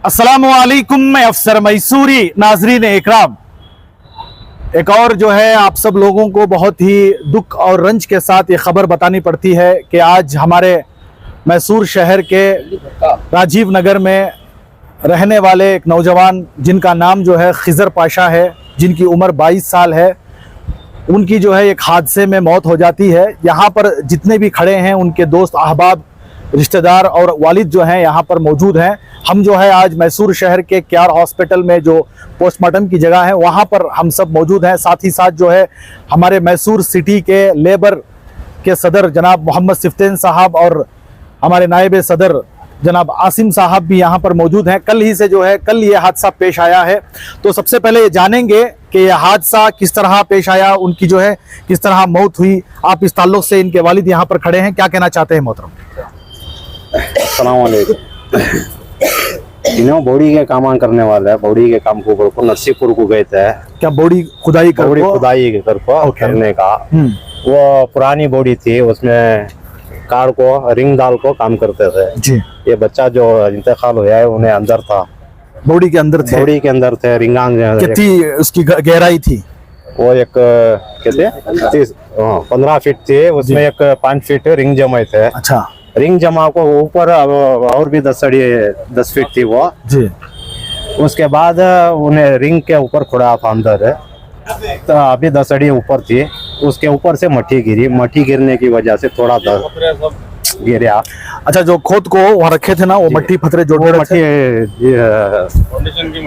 अस्सलामुअलैकुम, मैं अफसर मैसूरी। नाजरीन इकराम, एक और जो है आप सब लोगों को बहुत ही दुख और रंज के साथ ये खबर बतानी पड़ती है कि आज हमारे मैसूर शहर के राजीव नगर में रहने वाले एक नौजवान जिनका नाम जो है खिजर पाशा है, जिनकी उम्र 22 साल है, उनकी जो है एक हादसे में मौत हो जाती है। यहाँ पर जितने भी खड़े हैं उनके दोस्त अहबाब, रिश्तेदार और वालिद जो हैं यहाँ पर मौजूद हैं। हम जो है आज मैसूर शहर के क्यार हॉस्पिटल में जो पोस्टमार्टम की जगह है वहाँ पर हम सब मौजूद हैं। साथ ही साथ जो है हमारे मैसूर सिटी के लेबर के सदर जनाब मोहम्मद सिफ्तैन साहब और हमारे नायब सदर जनाब आसिम साहब भी यहाँ पर मौजूद हैं। कल ये हादसा पेश आया है। तो सबसे पहले ये जानेंगे कि यह हादसा किस तरह पेश आया, उनकी जो है किस तरह मौत हुई। आप इस ताल्लुक से इनके वालिद यहाँ पर खड़े हैं, क्या कहना चाहते हैं मोहतरम? अस्सलाम वालेकुम। इन्हों बोड़ी के काम करने वाले है, बोड़ी के काम को नरसीपुर को गए थे। क्या बोड़ी खुदाई करने का वो पुरानी बोड़ी थी, उसमें कार को रिंग डाल को काम करते थे जी। ये बच्चा जो इंतकाल हुआ है उन्हें अंदर था, बोड़ी के अंदर थे रिंगांग कितनी उसकी गहराई थी? वो एक कहते 15 फीट थी, उसमें एक 5 फीट रिंग जमा थे। अच्छा, रिंग जमा को ऊपर और भी 10 फीट थी वो जी। उसके बाद उन्हें रिंग के ऊपर खुड़ा था अंदर, तो अभी 10 अड़ी ऊपर थी। उसके ऊपर से मट्टी गिरी, मट्टी गिरने की वजह से थोड़ा गिरा। अच्छा, जो खोद को वहाँ रखे थे ना, वो मट्टी पत्थरे जो मट्टी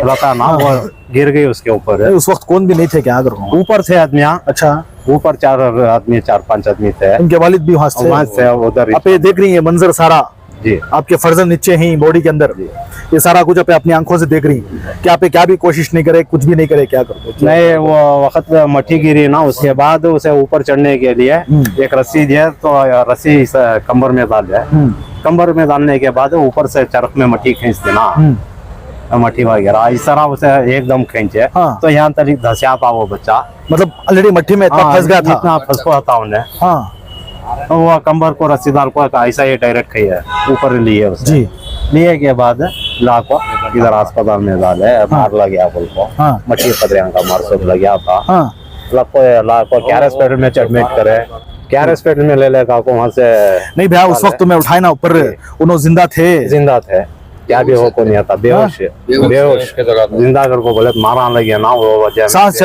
लता ना वो गिर गई उसके ऊपर। उस वक्त कौन भी नहीं थे क्या? अगर ऊपर से आदमी, अच्छा, ऊपर 4-5 आदमी थे। उनके वालिद भी वहाँ से उधर। आप ये देख रही है मंजर सारा जी, आपके फर्जन नीचे ही बॉडी के अंदर, ये सारा कुछ आप अपनी आंखों से देख रही क्या? आप क्या भी कोशिश नहीं करे, कुछ भी नहीं करे, क्या करो? नहीं, वो वक्त मट्टी गिरी ना, उसके बाद उसे ऊपर चढ़ने के लिए एक रस्सी दिया, तो रस्सी कमर में डाल दिया। कमर में डालने के बाद ऊपर से चरख में मट्टी खींच देना, मट्टी वगैरह इस तरह उसे एकदम खींचे। हाँ। तो यहाँ तक धसिया था वो बच्चा, मतलब ऑलरेडी मट्टी में इतना फंस गया था, इतना फंस गया था उन्हें। हाँ। तो वो कमर को रस्सीदार को ऐसा ही डायरेक्ट खाई ऊपर लिए उसने। जी। लिए के बाद ला को इधर अस्पताल में डाले, मार लग गया बोल को। हाँ। मट्टी पदरिया का मार सब लग गया था। हाँ। ला को क्या हॉस्पिटल में एडमिट करे, क्या हॉस्पिटल में ले लेगा को वहाँ से। नहीं भैया, उस वक्त तुम्हें उठाए ना ऊपर, उन्होंने जिंदा थे क्या भी हो को नहीं आता, बेहोश जिंदा कर को बोले मारा लग गया ना, वो वजह सांस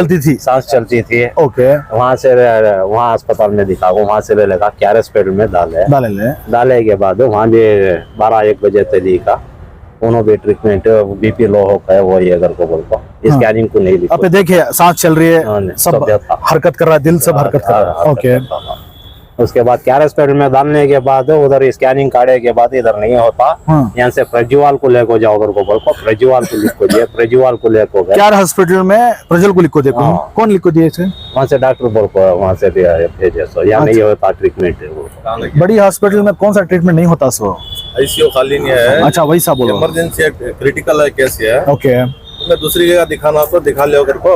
चलती थी। ओके, वहाँ से वहाँ अस्पताल में दिखा, वहाँ से ले लेगा क्या हॉस्पिटल में डाले के बाद वहाँ भी 12-1 बजे तक दिखा। उन्होंने भी ट्रीटमेंट बीपी लो हो गया, वो ये अगर को बोल को स्कैनिंग को नहीं लिखा। आप देखिए सांस चल रही है, सब हरकत कर रहा है, दिल सब हरकत कर रहा है। ओके, उसके बाद क्या हॉस्पिटल में डालने के बाद उधर स्कैनिंग काटे के बाद इधर नहीं होता। यहाँ से प्रज्वाल को लेको जाओ, अगर को बोल को प्रज्वाल को लिखो दिए, प्रज्वाल को लेको गए। क्या हॉस्पिटल में प्रज्वल को लिखो देखो। कौन लिखो दिए इसे? वहाँ से डॉक्टर बोल को वहाँ से भेजे, सो यहाँ नहीं होता ट्रीटमेंट। बड़ी हॉस्पिटल में कौन सा ट्रीटमेंट नहीं होता? सो आईसीयू खाली नहीं है। अच्छा, वही सा बोलो, इमरजेंसी क्रिटिकल है केस है। ओके, मैं दूसरी जगह दिखाना तो दिखा ले अगर को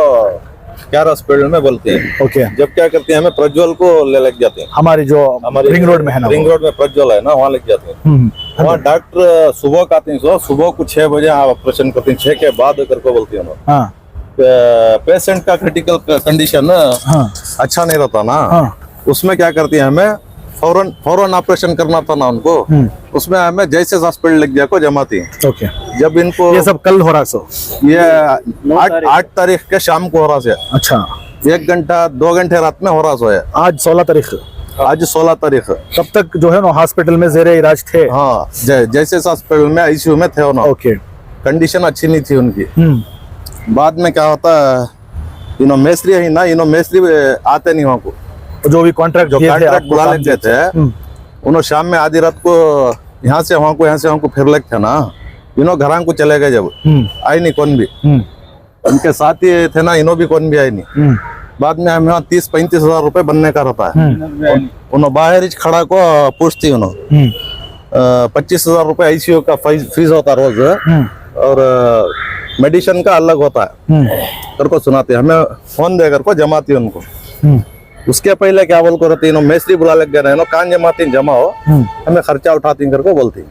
क्या हॉस्पिटल में बोलते हैं। ओके, जब क्या करते हैं हमें प्रज्वल को ले लग जाते हैं, हमारी जो रिंग रोड में है ना, रिंग रोड में प्रज्वल है ना, वहाँ लग जाते हैं। वहाँ डॉक्टर सुबह का आते हैं, सुबह को 6 बजे ऑपरेशन करते हैं, 6 के बाद करके बोलते हैं। पेशेंट का क्रिटिकल कंडीशन अच्छा नहीं रहता ना, उसमें क्या करती है हमें फौरन ऑपरेशन करना था ना उनको, उसमें हमें जैसे हॉस्पिटल लग गया को जमाती है। ओके, जब इनको ये सब कल हो रहा सो, ये 8 तारीख के शाम को हो रहा से। अच्छा, 1 घंटा 2 घंटे रात में हो रहा सो है। आज 16 तारीख। आज 16 तारीख। तब तक जो है ना हॉस्पिटल में जेरे इलाज थे। हाँ, जैसे हॉस्पिटल में आईसीयू में थे ना। ओके, कंडीशन अच्छी नहीं थी उनकी। बाद में क्या होता है, मेस्त्री है ना, मेस्त्री आते नहीं वहाँ को, जो भी कॉन्ट्रैक्ट बुला लेते थे, उन्होंने शाम में आधी रात को यहाँ से वहाँ को फिर लग थे ना, घर को चले गए। जब आए नहीं कौन भी, उनके साथ ही थे ना, भी कौन भी आए नहीं। बाद में हमें 30-35 हजार रुपए बनने का रहता है। उन्होंने बाहर ही खड़ा को पूछती, 25 हजार रुपए आईसीयू का फीस होता रोज, और मेडिसिन का अलग होता है। कर को सुनाते हमें, फोन दे कर को जमाती उनको। उसके पहले क्या बोल को रहती, मेस्त्री बुला लग गए कान जमाती जमा हो, हमें खर्चा उठाती करके बोलती।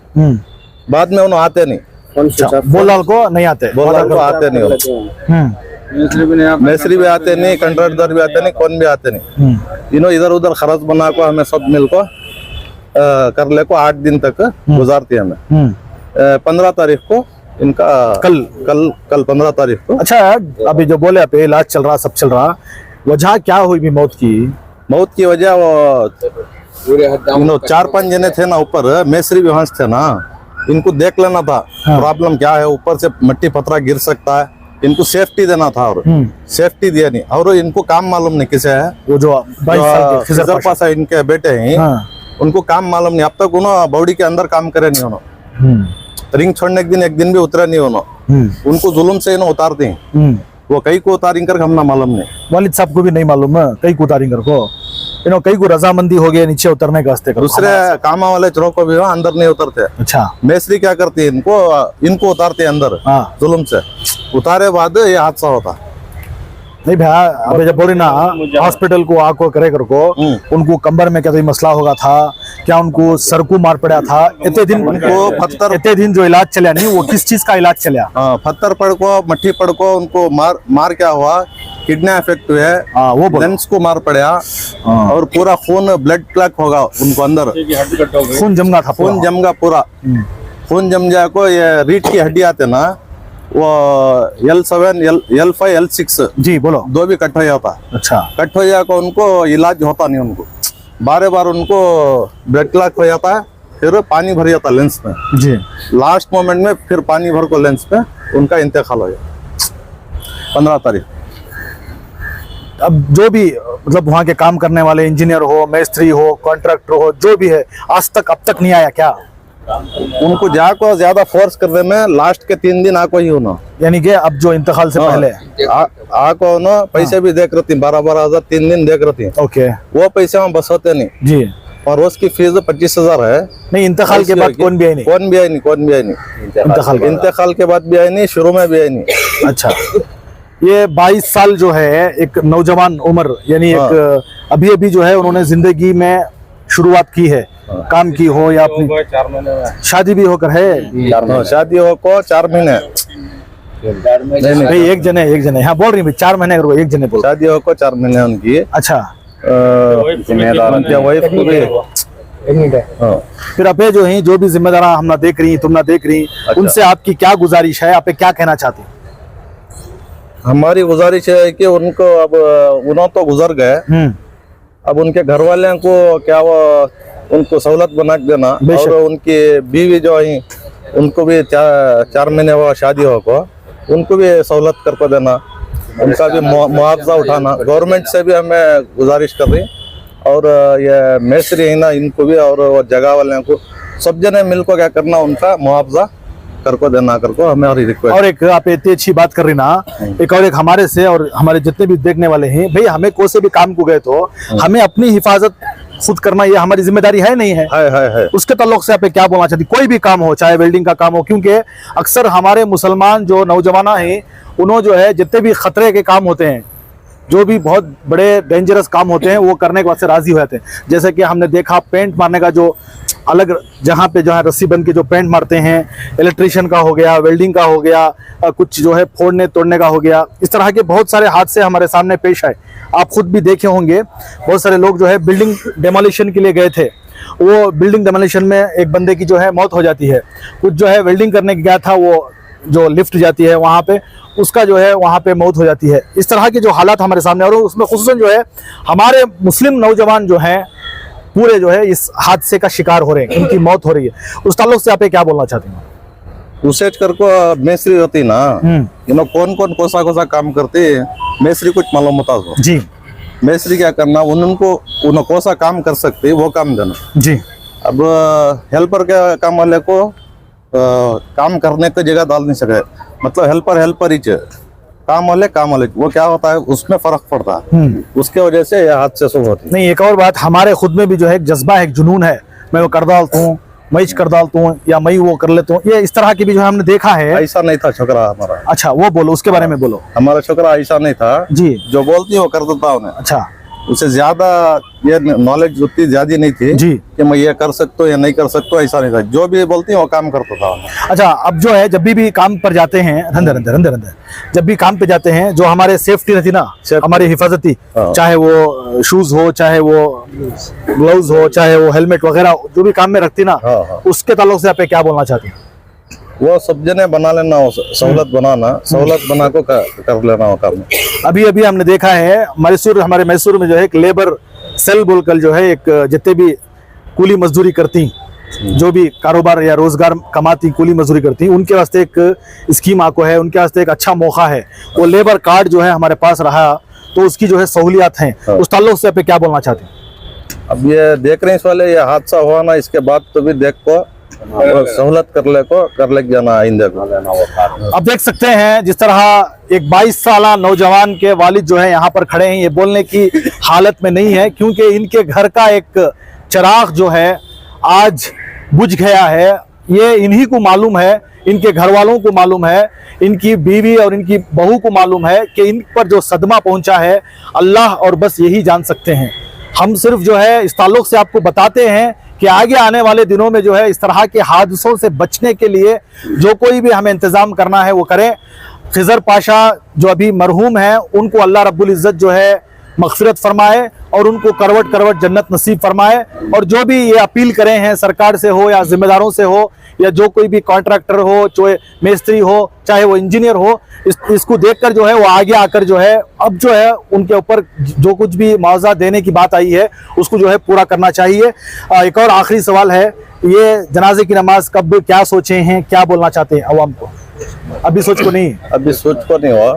बाद में उन्होंने आते नहीं, अच्छा, बोलाल को नहीं आते। बोलाल को आते नहीं हो, मेसरी भी आते नहीं, कंट्राक्टर भी आते नहीं, कौन भी आते नहीं। इधर उधर खर्च बना को हमें सब मिल को कर ले को 8 दिन तक गुजारती है हमें। 15 तारीख को इनका कल 15 तारीख को। अच्छा, अभी जो बोले आप इलाज चल रहा, सब चल रहा, वजह क्या हुई भी मौत की वजह वो 4-5 जने थे ना ऊपर, मेसरी भी वहां थे ना, इनको देख लेना था प्रॉब्लम क्या है, ऊपर से मिट्टी पत्थरा गिर सकता है, इनको सेफ्टी देना था और सेफ्टी दिया नहीं। और इनको काम मालूम नहीं किसे है, वो जो 22 साल के खिजर पाशा इनके बेटे हैं, उनको काम मालूम नहीं। अब तक उन्होंने बॉडी के अंदर काम करे नहीं, उन्होंने रिंग छोड़ने के दिन एक दिन भी उतरा नहीं उन्होंने, उनको जुल्म से इन्होंने उतारते हैं। वो कई को उतारिंग कर हमना मालूम नहीं, वालिद साहब को भी नहीं मालूम है कई को उतारिंग कर को, इन्हों कई को रजामंदी हो गया नीचे उतरने का रास्ते। दूसरे कामा वाले चोरों को भी अंदर नहीं उतरते। अच्छा, मेसरी क्या करती है, इनको उतारते अंदर जुल्म से, उतारे बाद ये हादसा होता। नहीं भैया, अभी जब बोली ना हॉस्पिटल को आको करे कर को, उनको कमर में क्या कोई मसला होगा था क्या, उनको सर को मार पड़ा था, इतने दिन उनको पत्थर, इतने दिन जो इलाज चला नहीं, वो किस चीज का इलाज चला? पत्थर पड़ को, मट्टी पड़ को उनको मार क्या हुआ, किडनी इफेक्ट हुआ है, वो लेंस को मार पड़ा और पूरा खून ब्लड क्लॉट होगा उनको अंदर, खून जमगा था, खून जमगा पूरा, खून जम जाए को ये रीढ़ की हड्डी आते ना, वो L7 L5 L6 जी बोलो, 2 भी कट हो जाता। अच्छा, कट हो जाए को उनको इलाज होता नहीं, उनको बार उनको ब्लड क्लॉट हो जाता है, फिर पानी भर जाता लेंस में जी, लास्ट मोमेंट में फिर पानी भर को लेंस पे उनका इंतकाल हो जाता 15 तारीख। अब जो भी मतलब वहाँ के काम करने वाले इंजीनियर हो, मिस्त्री हो, कॉन्ट्रैक्टर हो, जो भी है, आज तक अब तक नहीं आया क्या? उनको जाको ज्यादा फोर्स करने में लास्ट के 3 दिन आको ही होना, यानी कि अब जो इंतकाल से पहले आको होना, पैसे भी देख रही 12,000 3 दिन देख रही। ओके, वो पैसे हम बस होते नहीं जी, और उसकी फीस 25,000 है। नहीं, इंतकाल के बाद कौन भी आई नहीं, कौन भी आई नहीं, इंतकाल के बाद भी आई नहीं, शुरू में भी आई नहीं। अच्छा, ये 22 साल जो है एक नौजवान उम्र, यानी एक अभी जो है उन्होंने जिंदगी में शुरुआत की है, काम की हो या अपनी 4 महीने शादी भी होकर है, शादी हो को 4 महीने नहीं, एक जने हाँ बोल रही है 4 महीने अगर एक जने बोल, शादी हो को 4 महीने उनकी। अच्छा, फिर आप जो है जो भी जिम्मेदार हम ना देख रही, तुम ना देख रही, उनसे आपकी क्या गुजारिश है, आप क्या कहना चाहती? हमारी गुजारिश है कि उनको अब उन्होंने तो गुजर गए, अब उनके घर वाले को क्या वो उनको सहूलत बना देना, और उनकी बीवी जो है उनको भी 4 महीने हुआ शादी हो को, उनको भी सहूलत करके देना, उनका भी मुआवजा उठाना। गवर्नमेंट से भी हमें गुजारिश कर रही, और ये मेसरी है ना, इनको भी और वो जगह वाले को सब जने मिलकर क्या करना, उनका मुआवजा करको देना करको हमारी रिक्वेस्ट। और एक आप इतनी अच्छी बात कर रही ना, एक और एक हमारे से और हमारे जितने भी देखने वाले हैं, भाई हमें कोई से भी काम को गए तो हमें अपनी हिफाजत खुद करना ये हमारी जिम्मेदारी है नहीं है? है। उसके ताल्लुक से आप क्या बोलना चाहती? कोई भी काम हो, चाहे वेल्डिंग का काम हो, क्योंकि अक्सर हमारे मुसलमान जो नौजवान हैं, उन्होंने जो है जितने भी खतरे के काम होते हैं, जो भी बहुत बड़े डेंजरस काम होते हैं, वो करने के वास्ते राजी हो जाते हैं। जैसे कि हमने देखा पेंट मारने का, जो अलग जहाँ पे जो है रस्सी बन के जो पेंट मारते हैं, इलेक्ट्रिशियन का हो गया, वेल्डिंग का हो गया, कुछ जो है फोड़ने तोड़ने का हो गया, इस तरह के बहुत सारे हादसे हमारे सामने पेश आए। आप खुद भी देखे होंगे, बहुत सारे लोग जो है बिल्डिंग डेमोलिशन के लिए गए थे, वो बिल्डिंग डेमोलिशन में एक बंदे की जो है मौत हो जाती है। कुछ जो है वेल्डिंग करने गया था, वो जो लिफ्ट जाती है वहाँ पे, उसका जो है वहाँ पे मौत हो जाती है। इस तरह के जो हालात हमारे सामने, और उसमें खुसूसन जो है हमारे मुस्लिम नौजवान जो हैं पूरे जो है इस हादसे का शिकार हो रहे हैं, उनकी मौत हो रही है। उस ताल्लुक से आप क्या बोलना चाहते हैं? रिसर्च करको मेसरी होती ना, कौन कोसा काम करते, मेसरी कुछ मालूम होता है जी, मेसरी क्या करना, उनको कोसा काम कर सकते, वो काम देना जी। अब हेल्पर के काम वाले को काम करने की जगह डाल नहीं सके, मतलब हेल्पर ही काम वाले वो क्या होता है, उसमें फर्क पड़ता है, उसके वजह से यह हादसे शुरू होती है। नहीं, एक और बात, हमारे खुद में भी जो है एक जज्बा है, एक जुनून है, मैं वो कर डालता हूँ, मैं कर डालता हूँ, या मैं वो कर लेता हूँ, ये इस तरह की भी जो है हमने देखा है। ऐसा नहीं था छोकरा हमारा। अच्छा, वो बोलो, उसके बारे में बोलो। हमारा छोकरा ऐसा नहीं था जी, जो बोलती है वो कर देता उन्हें। अच्छा, उसे ज्यादा ये नॉलेज उतनी ज्यादा नहीं थी जी। कि मैं ये कर सकता हूँ या नहीं कर सकता हूँ, ऐसा नहीं था। जो भी बोलती है वो काम करता था। अच्छा, अब जो है जब भी काम पर जाते हैं, अंदर अंदर अंदर अंदर जब भी काम पे जाते हैं, जो हमारे सेफ्टी रहती ना, हमारी हिफाजती, हाँ। चाहे वो शूज हो, चाहे वो ग्लव्स हो, चाहे वो हेलमेट वगैरह, जो भी काम में रखती ना, हाँ, हाँ। उसके ताल्लुक से आप क्या बोलना चाहते हैं? वो सब जने बना लेना, वो सहूलत बनाना, सहूलत बना को कर लेना वो काम। अभी अभी हमने देखा है हमारे मैसूर में जो है एक लेबर सेल बोलकर जो है, एक जितने भी कूली मजदूरी करती, जो भी कारोबार या रोजगार कमाती, कूली मजदूरी करती, उनके वास्ते एक स्कीम आको है, उनके वास्ते एक अच्छा मौका है। वो लेबर कार्ड जो है हमारे पास रहा, तो उसकी जो है सहूलियात हैं, हाँ। उस ताल्लुक से आप क्या बोलना चाहते हैं? अब ये देख रहे हैं इस वाले, ये हादसा हुआ ना, इसके बाद तो भी देख को सहूलत कर ले जाना आइंदा को। अब देख सकते हैं जिस तरह एक 22 साला नौजवान के वालिद जो है यहाँ पर खड़े हैं, ये बोलने की हालत में नहीं है, क्योंकि इनके घर का एक चिराग जो है आज बुझ गया है। ये इन्हीं को मालूम है, इनके घर वालों को मालूम है, इनकी बीवी और इनकी बहू को मालूम है कि इन पर जो सदमा पहुंचा है, अल्लाह और बस यही जान सकते हैं। हम सिर्फ जो है इस ताल्लुक से आपको बताते हैं कि आगे आने वाले दिनों में जो है इस तरह के हादसों से बचने के लिए जो कोई भी हमें इंतज़ाम करना है वो करें। खिजर पाशा जो अभी मरहूम हैं, उनको अल्लाह रब्बुल इज़्ज़त जो है मग़फ़िरत फरमाए और उनको करवट करवट जन्नत नसीब फरमाए। और जो भी ये अपील करें हैं, सरकार से हो या जिम्मेदारों से हो, या जो कोई भी कॉन्ट्रैक्टर हो, चाहे मिस्त्री हो, चाहे वो इंजीनियर हो, इसको देखकर जो है वो आगे आकर जो है अब जो है उनके ऊपर जो कुछ भी मुआवजा देने की बात आई है उसको जो है पूरा करना चाहिए। एक और आखिरी सवाल है, ये जनाजे की नमाज कब, क्या सोचे हैं, क्या बोलना चाहते हैं अवाम को? अभी सोच को नहीं, अभी सोच को नहीं हुआ।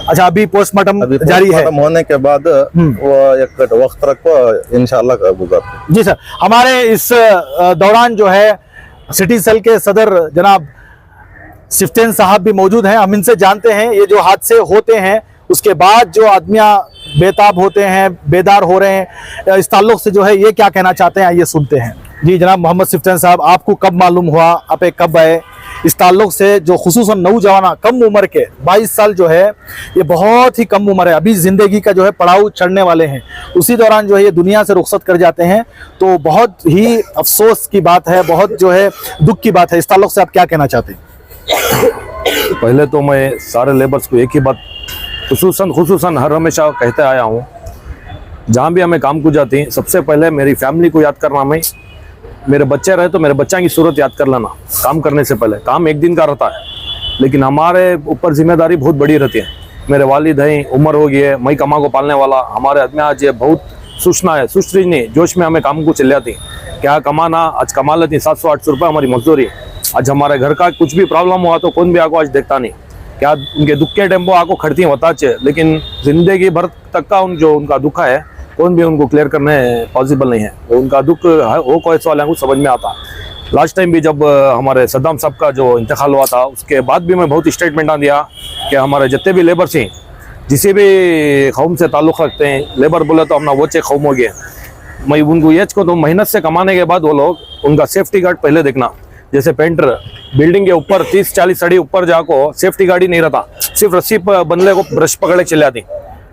अच्छा, अभी पोस्टमार्टम जारी है, पोस्टमार्टम होने के बाद वो एक वक्त रखो, इंशाल्लाह गुजारते। जी सर। हमारे इस दौरान जो है सिटी सेल के सदर जनाब सिफ्तेन साहब भी मौजूद हैं। हम इनसे जानते हैं ये जो हादसे होते हैं उसके बाद जो आदमियां बेताब होते हैं, बेदार हो रहे हैं, इस ताल्लुक से जो है ये क्या कहना चाहते हैं, ये सुनते हैं। जी जनाब मोहम्मद सिफ्तेन साहब, आपको कब मालूम हुआ, आप कब आए इस ताल्लुक से, जो खुसूसन नौजवान कम उम्र के 22 साल जो है ये बहुत ही कम उम्र है, अभी ज़िंदगी का जो है पड़ाव चढ़ने वाले हैं, उसी दौरान जो है ये दुनिया से रुखसत कर जाते हैं, तो बहुत ही अफसोस की बात है, बहुत जो है दुख की बात है। इस ताल्लुक से आप क्या कहना चाहते हैं? पहले तो मैं सारे लेबर्स को एक ही बात खुसूसन हर हमेशा कहते आया हूँ, जहाँ भी हमें काम को जाती हैं, सबसे पहले मेरी फैमिली को याद करना, मैं मेरे बच्चे रहे तो मेरे बच्चा की सूरत याद कर लेना। काम करने से पहले, काम एक दिन का रहता है लेकिन हमारे ऊपर जिम्मेदारी बहुत बड़ी रहती है। मेरे वालिद हैं, उम्र हो गई है, मैं कमा को पालने वाला, हमारे आदमी आज ये बहुत सूचना है, सुस्ती नहीं, जोश में हमें काम को चल जाती, क्या कमाना, आज कमा लेती 700-800 रुपये हमारी मजदूरी। आज हमारे घर का कुछ भी प्रॉब्लम हुआ तो कौन भी आको आज देखता नहीं, क्या उनके दुख के टेम्पो आको खड़ती हैं होता है, लेकिन जिंदगी भर तक का जो उनका दुख है कौन भी उनको क्लियर करने पॉसिबल नहीं है। उनका दुख वो कोई वाले को समझ में आता। लास्ट टाइम भी जब हमारे सद्दाम साहब का जो इंतकाल हुआ था उसके बाद भी मैं बहुत स्टेटमेंट दिया कि हमारे जितने भी लेबर्स हैं, जिसे भी कौम से ताल्लुक़ रखते हैं, लेबर बोले तो अपना वो कौम हो गया, मैं उनको ये को तो मेहनत से कमाने के बाद वो लोग उनका सेफ्टी गार्ड पहले देखना। जैसे पेंटर बिल्डिंग के ऊपर 30-40 अड़ी ऊपर जाको सेफ्टी गार्ड ही नहीं रहता, सिर्फ रस्सी बंदले को ब्रश पकड़े चले जाती,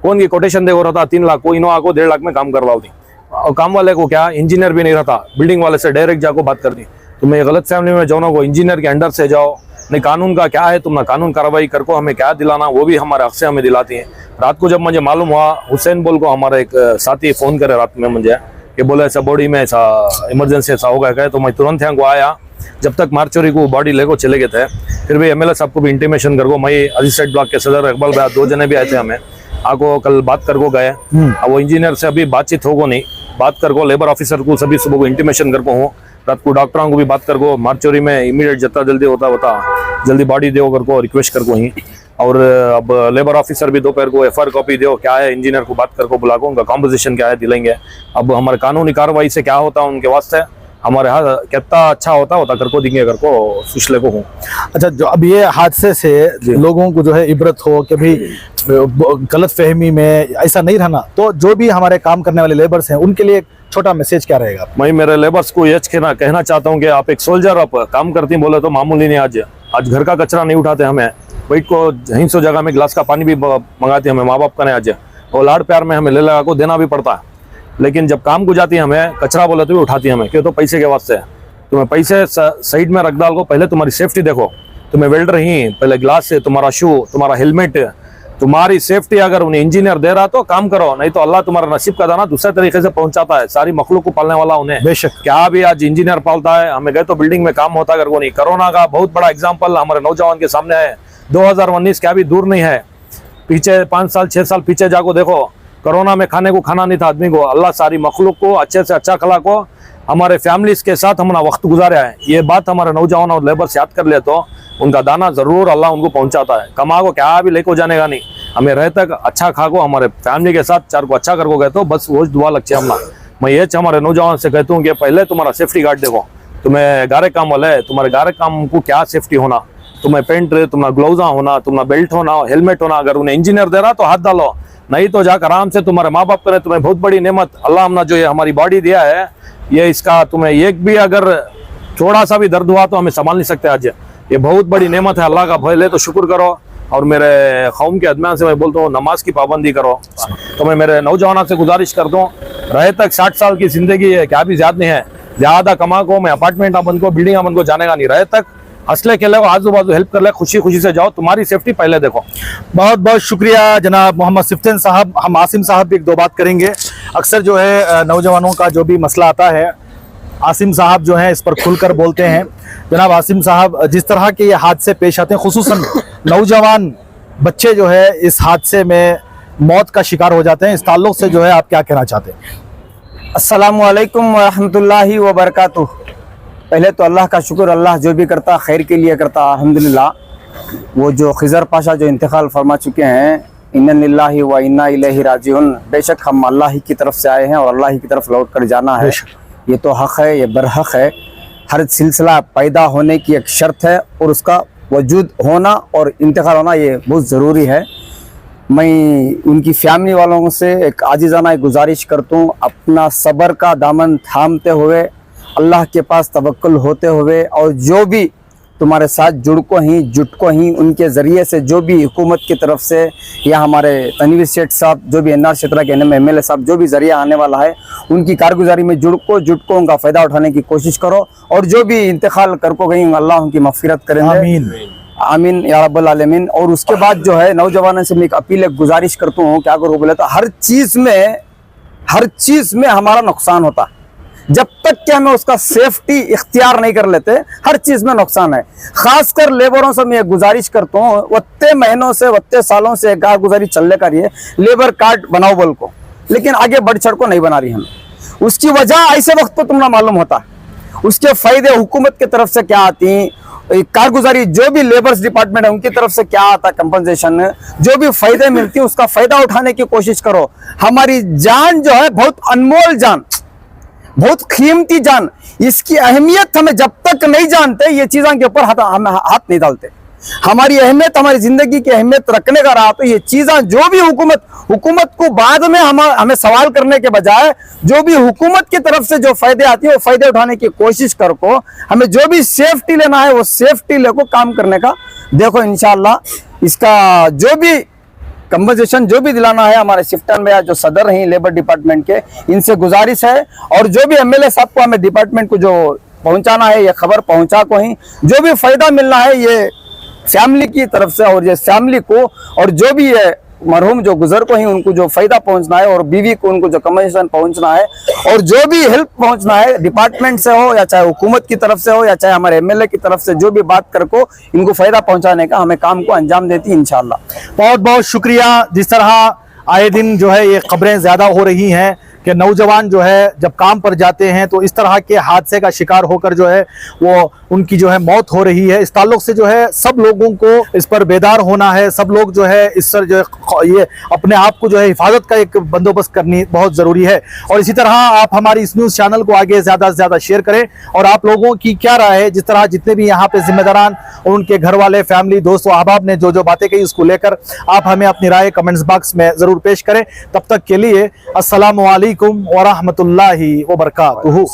कौन की कोटेशन देखो रहता 3 लाख को, इनोवा को 1.5 लाख में काम करवाती, और काम वाले को क्या इंजीनियर भी नहीं रहता, बिल्डिंग वाले से डायरेक्ट जाको बात करती। तो मैं गलत फैमिली में जाओ ना, को इंजीनियर के अंडर से जाओ, नहीं कानून का क्या है, तुम ना कानून कार्रवाई कर को हमें क्या दिलाना, वो भी हमारे हक से हमें दिलाती है। रात को जब मुझे मालूम हुआ, हुसैन बोल को हमारा एक साथी फोन करे रात में मुझे कि बोले ऐसा बॉडी में ऐसा इमरजेंसी ऐसा हो गया, तो मैं तुरंत यहाँ को आया। जब तक मार्चोरी को बॉडी लेको चले गए थे, फिर भी एमएलए साहब को भी इंटीमेशन कर को, मैं अजीज ब्लॉक के सदर इकबाल भाई 2 जने भी आए थे, हमें आको कल बात कर को गए। अब वो इंजीनियर से अभी बातचीत होगो नहीं, बात कर को लेबर ऑफिसर को सभी सुबह को इंटीमेशन कर को हूँ, रात को डॉक्टरों को भी बात कर को, मार्चोरी में इमीडिएट जितना जल्दी होता जल्दी बॉडी दो कर को रिक्वेस्ट कर को ही। और अब लेबर ऑफिसर भी दोपहर को एफआईआर कॉपी दो, क्या है इंजीनियर को बात कर को बुला को, उनका कॉम्पोजिशन क्या है दिलेंगे। अब हमारे कानूनी कार्रवाई से क्या होता है उनके वास्ते, हमारे यहाँ कितना अच्छा होता कर को देंगे कर को सुशले को हूँ। अच्छा, जो अब ये हादसे से लोगों को जो है इबरत हो कि भाई गलत फहमी में ऐसा नहीं रहना, तो जो भी हमारे काम करने वाले लेबर्स हैं उनके लिए छोटा मैसेज क्या रहेगा? मैं मेरे लेबर्स को ये कहना चाहता हूँ कि आप एक सोल्जर आप काम करती बोले तो मामूली नहीं, आज घर का कचरा नहीं उठाते, हमें वेट को 100 जगह में गिलास का पानी भी मंगाते हमें माँ बाप का नहीं, आज और लाड़ प्यार में हमें ले लगा को देना भी पड़ता है। लेकिन जब काम को जाती है हमें कचरा बोले तो भी उठाती है हमें, क्यों? तो पैसे के वास्ते। तुम्हें पैसे साइड में रख डाल को, पहले तुम्हारी सेफ्टी देखो। तुम्हें वेल्डर ही पहले ग्लास से, तुम्हारा शू, तुम्हारा हेलमेट, तुम्हारी सेफ्टी अगर उन्हें इंजीनियर दे रहा तो काम करो, नहीं तो अल्लाह तुम्हारा नसीब का दाना दूसरे तरीके से पहुंचाता है। सारी मखलूक को पालने वाला उन्हें बेशक। क्या भी आज इंजीनियर पालता है, हमें गए तो बिल्डिंग में काम होता अगर वो नहीं। कोरोना का बहुत बड़ा एग्जाम्पल हमारे नौजवान के सामने है। 2019 क्या भी दूर नहीं है, पीछे 5 साल 6 साल पीछे जाको देखो, कोरोना में खाने को खाना नहीं था आदमी को। अल्लाह सारी मखलूक को अच्छे से अच्छा खला को हमारे फैमिलीज के साथ हमने वक्त गुजारा है। ये बात हमारे नौजवान और लेबर्स याद कर ले तो उनका दाना जरूर अल्लाह उनको पहुंचाता है। कमा को क्या भी लेको जाने का नहीं, हमें रह तक अच्छा खा को हमारे फैमिली के साथ चार को अच्छा कर को गए तो बस वो दुआ लगती है हमला। मैं ये हमारे नौजवान से कहता हूँ कि पहले तुम्हारा सेफ्टी गार्ड देखो। तुम्हें गारे काम वाले है, तुम्हारे गारे काम को क्या सेफ्टी होना, तुम्हें पेंट, तुम्हारा ग्लव्जा होना, तुम्हारा बेल्ट होना, हेलमेट होना। अगर उन्हें इंजीनियर दे रहा तो हाथ डालो, नहीं तो जाकर आराम से तुम्हारे माँ बाप करे। तुम्हें बहुत बड़ी नेमत अल्लाह हमने जो ये हमारी बॉडी दिया है, ये इसका तुम्हें एक भी अगर थोड़ा सा भी दर्द हुआ तो हमें संभाल नहीं सकते। आज ये बहुत बड़ी नेमत है, अल्लाह का भय ले तो शुक्र करो। और मेरे कौम के अदमियान से मैं बोलता हूँ नमाज की पाबंदी करो। तो मैं मेरे नौजवानों से गुजारिश करता हूँ, रहे तक 60 साल की जिंदगी है, क्या भी ज्यादा नहीं है। ज्यादा कमा को मैं अपार्टमेंट बन को बिल्डिंग बन को जाने का नहीं, रहे तक असले खेले को आजू बाजू हेल्प कर ले, खुशी खुशी से जाओ, तुम्हारी सेफ्टी पहले देखो। बहुत बहुत शुक्रिया जनाब मोहम्मद सिफ्तिन साहब। हम आसिम साहब भी एक दो बात करेंगे। अक्सर जो है नौजवानों का जो भी मसला आता है, आसिम साहब जो है इस पर खुलकर बोलते हैं। जनाब आसिम साहब, जिस तरह के ये हादसे पेश आते हैं, खुसूसन नौजवान बच्चे जो है इस हादसे में मौत का शिकार हो जाते हैं, इस ताल्लुक से जो है आप क्या कहना चाहते हैं? अस्सलामु अलैकुम वरहमतुल्लाहि वबरकातुह। पहले तो अल्लाह का शुक्र, अल्लाह जो भी करता खैर के लिए करता, अल्हम्दुलिल्लाह। वो जो खिजर पाशा जो इंतकाल फरमा चुके हैं, इन्ना लिल्लाहि व इन्ना इलैहि राजिऊन। बेशक हम अल्लाह ही की तरफ से आए हैं और अल्लाह ही की तरफ लौट कर जाना है। ये तो हक है, ये बरहक है। हर सिलसिला पैदा होने की एक शर्त है और उसका वजूद होना और इंतकाल होना ये बहुत ज़रूरी है। मैं उनकी फैमिली वालों से एक आजिज़ाना एक गुजारिश करता हूँ, अपना सब्र का दामन थामते हुए, अल्लाह के पास तवक्कुल होते हुए, और जो भी तुम्हारे साथ जुट को ही उनके ज़रिए से जो भी हुकूमत की तरफ से या हमारे तनवीर सेठ साहब जो भी एनआर क्षेत्र के एमएलए साहब जो भी ज़रिया आने वाला है, उनकी कारगुजारी में जुट को उनका फ़ायदा उठाने की कोशिश करो। और जो भी इंतकाल कर को गई अल्लाह उनकी मग़फ़िरत करेंगे, आमीन आमीन या रब्बल आलमीन। और उसके बाद जो है नौजवानों से मैं एक अपील एक गुजारिश करता हूँ, क्या करूँ बोले तो हर चीज़ में हमारा नुकसान होता है। जब तक कि हमें उसका सेफ्टी इख्तियार नहीं कर लेते, हर चीज में नुकसान है। खासकर लेबरों से मैं गुजारिश करता हूँ, वत्ते महीनों से वत्ते सालों से कारगुजारी चलने का रही है, लेबर कार्ड बनाओ बोल को, लेकिन आगे बढ़ चढ़ को नहीं बना रही हम। उसकी वजह ऐसे वक्त पर तुमने मालूम होता है। उसके फायदे हुकूमत की तरफ से क्या आती, कारगुजारी जो भी लेबर्स डिपार्टमेंट है उनकी तरफ से क्या आता, कंपनसेशन जो भी फायदे मिलती है उसका फायदा उठाने की कोशिश करो। हमारी जान जो है बहुत अनमोल जान, बहुत कीमती जान, इसकी अहमियत हमें जब तक नहीं जानते ये चीज़ों के ऊपर हम हाथ नहीं डालते। हमारी अहमियत, हमारी जिंदगी की अहमियत रखने का रहा तो ये चीज़ें जो भी हुकूमत को बाद में हमें सवाल करने के बजाय जो भी हुकूमत की तरफ से जो फायदे आती है वो फायदे उठाने की कोशिश कर को, हमें जो भी सेफ्टी लेना है वो सेफ्टी लेको काम करने का देखो। इंशाअल्लाह इसका जो भी कंपनसेशन जो भी दिलाना है, हमारे शिफ्टन भैया जो सदर हैं लेबर डिपार्टमेंट के, इनसे गुजारिश है। और जो भी एमएलए साहब को हमें डिपार्टमेंट को जो पहुंचाना है, ये खबर पहुंचा को ही जो भी फायदा मिलना है ये फैमिली की तरफ से, और ये फैमिली को और जो भी है मरहूम जो गुजर को ही उनको जो फायदा पहुंचना है, और बीवी को उनको जो कमीशन पहुंचना है, और जो भी हेल्प पहुंचना है डिपार्टमेंट से हो या चाहे हुकूमत की तरफ से हो या चाहे हमारे एमएलए की तरफ से, जो भी बात कर को इनको फायदा पहुंचाने का हमें काम को अंजाम देती इंशाअल्लाह। बहुत बहुत शुक्रिया। जिस तरह आए दिन जो है ये खबरें ज्यादा हो रही हैं कि नौजवान जो है जब काम पर जाते हैं तो इस तरह के हादसे का शिकार होकर जो है वो उनकी जो है मौत हो रही है। इस ताल्लुक से जो है सब लोगों को इस पर बेदार होना है। सब लोग जो है इस पर जो है ये अपने आप को जो है हिफाजत का एक बंदोबस्त करनी बहुत ज़रूरी है। और इसी तरह आप हमारी इस न्यूज़ चैनल को आगे ज़्यादा से ज़्यादा शेयर करें। और आप लोगों की क्या राय है, जिस तरह जितने भी यहाँ पे जिम्मेदारान और उनके घर वाले, फैमिली, दोस्त और अहबाब ने जो जो बातें कही उसको लेकर आप हमें अपनी राय कमेंट्स बॉक्स में ज़रूर पेश करें। तब तक के लिए अस्सलामु अलैकुम व रहमतुल्लाहि व बरकातुहू।